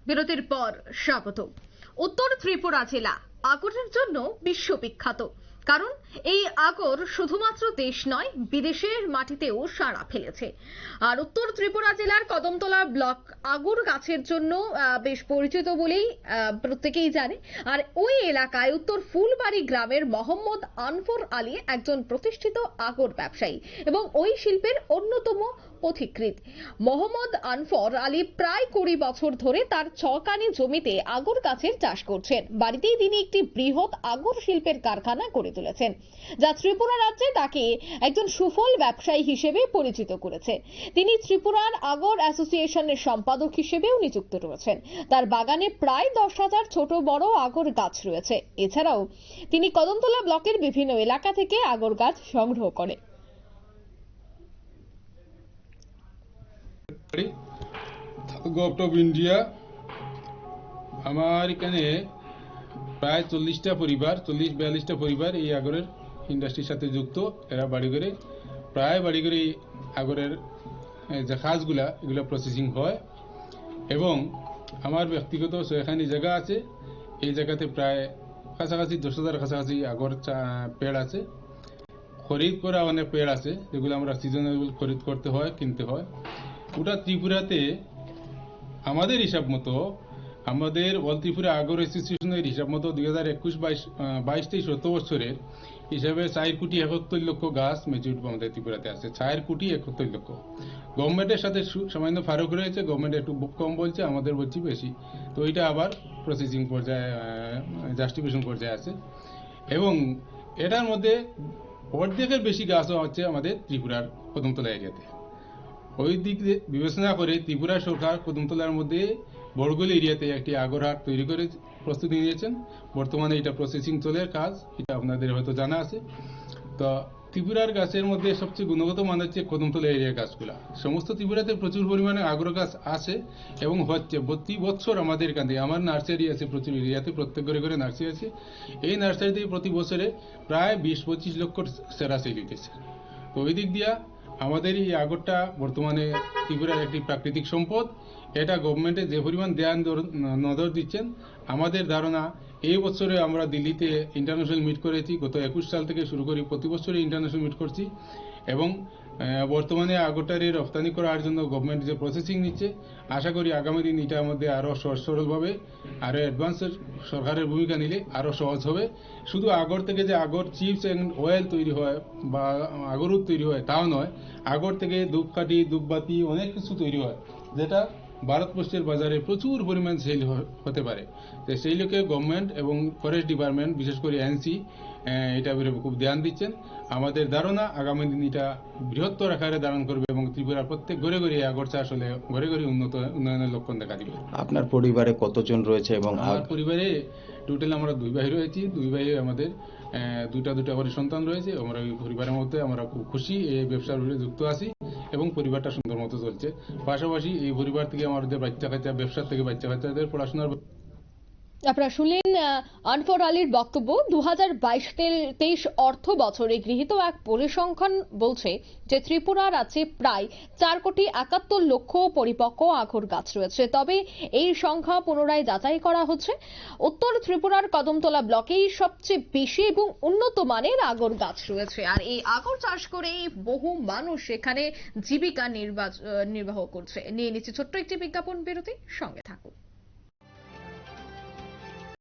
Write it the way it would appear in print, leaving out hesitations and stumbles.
বিরতির পর স্বাগত। উত্তর ত্রিপুরা জেলা আগরের জন্য বিশ্ববিখ্যাত, কারণ এই আগর শুধুমাত্র দেশ নয়, বিদেশের মাটিতেও সাড়া ফেলেছে। আর উত্তর ত্রিপুরা জেলার কদমতলা ব্লক আগর গাছের জন্য বেশ পরিচিত বলেই প্রত্যেকেই জানে। আর ওই এলাকায় উত্তর ফুলবাড়ি গ্রামের মোহাম্মদ আনফর আলী একজন প্রতিষ্ঠিত আগর ব্যবসায়ী এবং ওই শিল্পের অন্যতম পথিকৃৎ। মোহাম্মদ আনফর আলী প্রায় 20 বছর ধরে তার 6 কানি জমিতে আগর গাছের চাষ করছেন। বাড়িতেই তিনি একটি বৃহৎ আগর শিল্পের কারখানা গড়ে তুলেছেন, যা ত্রিপুরা রাজ্যে তাকে একজন সুফল ব্যবসায়ী হিসেবে পরিচিত করেছে। তিনি ত্রিপুরার আগর অ্যাসোসিয়েশনের সম্পাদক হিসেবেও নিযুক্ত রয়েছেন। তার বাগানে প্রায় 10,000 ছোট বড় আগর গাছ রয়েছে। এছাড়াও তিনি কদমতলা ব্লকের বিভিন্ন এলাকা থেকে আগর গাছ সংগ্রহ করেন। গভর্নমেন্ট অফ ইন্ডিয়া আমার এখানে প্রায় 40টা পরিবার 40-42টা পরিবার এই আগরের ইন্ডাস্ট্রির সাথে যুক্ত। এরা বাড়ি করে আগরের যে কাজগুলা এগুলো প্রসেসিং হয় এবং আমার ব্যক্তিগত 6খানি জায়গা আছে। এই জায়গাতে প্রায় কাছাকাছি 10,000 কাছাকাছি আগর পেড় আছে। খরিদ করা অনেক পেড় আছে যেগুলো আমরা সিজনেবল খরিদ করতে হয়, কিনতে হয়। গোটা ত্রিপুরাতে আমাদের হিসাব মতো, আমাদের অল ত্রিপুরা আগর অ্যাসোসিয়েশনের হিসাব মতো 2021-22-23 বছরের হিসাবে 4,71,00,000 গাছ ম্যাচিউরিটি আমাদের ত্রিপুরাতে আছে। 4,71,00,000। গভর্নমেন্টের সাথে সামান্য ফারাক রয়েছে, গভর্নমেন্ট একটু কম বলছে, আমাদের বলছি বেশি। তো এটা আবার প্রসেসিং পর্যায়ে, জাস্টিফিকেশন পর্যায়ে আছে এবং এটার মধ্যে অর্ধেকের বেশি গাছও হচ্ছে আমাদের ত্রিপুরার কদমতলা এরিয়াতে। ওই দিক বিবেচনা করে ত্রিপুরা সরকার কদমতলার মধ্যে বড়গোল এরিয়াতে একটি আগর হাট তৈরি করে প্রস্তুতি নিয়েছেন। বর্তমানে এটা প্রসেসিং চলে কাজ, এটা আপনাদের হয়তো জানা আছে। তো ত্রিপুরার গাছের মধ্যে সবচেয়ে গুণগত মান হচ্ছে কদমতলা এরিয়ার গাছগুলা। সমস্ত ত্রিপুরাতে প্রচুর পরিমাণে আগর গাছ আছে এবং হচ্ছে প্রতি বছর আমাদের এখান থেকে, আমার নার্সারি আছে প্রচুর এরিয়াতে, প্রত্যেক ঘরে ঘরে নার্সারি আছে। এই নার্সারিতে প্রতি বছরে প্রায় 20-25 লক্ষ সেরা সেল হইতেছে। তো ওই দিক দিয়া আমাদের এই আগরটা বর্তমানে ত্রিপুরার একটি প্রাকৃতিক সম্পদ। এটা গভর্নমেন্টে যে পরিমাণ নজর দিচ্ছেন, আমাদের ধারণা এই বছরে আমরা দিল্লিতে ইন্টারন্যাশনাল মিট করেছি। গত 21 সাল থেকে শুরু করি প্রতি বছরই ইন্টারন্যাশনাল মিট করছি এবং বর্তমানে আগরটার রপ্তানি করার জন্য গভর্নমেন্ট যে প্রসেসিং নিচ্ছে, আশা করি আগামী দিন এটার মধ্যে আরও সরলভাবে আরও অ্যাডভান্সের সরকারের ভূমিকা নিলে আরও সহজ হবে। শুধু আগর থেকে যে আগর চিপস অ্যান্ড অয়েল তৈরি হয় বা আগরুদ তৈরি হয় তাও নয়, আগর থেকে ধূপকাঠি, ধূপবাতি অনেক কিছু তৈরি হয়, যেটা ভারতবর্ষের বাজারে প্রচুর পরিমাণ সেল হতে পারে। তো সেই লোকে গভর্নমেন্ট এবং ফরেস্ট ডিপার্টমেন্ট, বিশেষ করে এনসি, এটা খুব ধ্যান দিচ্ছেন। আমাদের ধারণা আগামী দিন এটা বৃহত্তর আকারে ধারণ করবে এবং ত্রিপুরার প্রত্যেক ঘরে ঘরে আগর চাষ হলে ঘরে ঘরে উন্নয়নের লক্ষণ দেখা দিবে। আপনার পরিবারে কতজন রয়েছে? এবং আমার পরিবারে টোটাল আমরা 2 ভাই রয়েছি। 2 ভাই আমাদের দুটা করে সন্তান রয়েছে। আমরা ওই পরিবারের মধ্যে আমরা খুব খুশি, এই ব্যবসার সঙ্গে যুক্ত আছি এবং পরিবারটা সুন্দর মতো চলছে। পাশাপাশি এই পরিবার থেকে আমাদের ব্যবসার থেকে বাচ্চা কাচ্চাদের পড়াশোনার। আপনারা শুনলেন আনফর আলীর বক্তব্য। 2022-23 অর্থ বছরে গৃহীত এক পরিসংখ্যান বলছে যে ত্রিপুরা রাজ্যে প্রায় 4,71,00,000 পরিপক্ক আগর গাছ রয়েছে। তবে এই সংখ্যা পুনরায় যাচাই করা হচ্ছে। উত্তর ত্রিপুরার কদমতলা ব্লকেই সবচেয়ে বেশি এবং উন্নত মানের আগর গাছ রয়েছে। আর এই আগর চাষ করেই বহু মানুষ এখানে জীবিকা নির্বাহ করছে। নিয়ে নিচ্ছে ছোট্ট একটি বিজ্ঞাপন বিরতি, সঙ্গে থাকুন।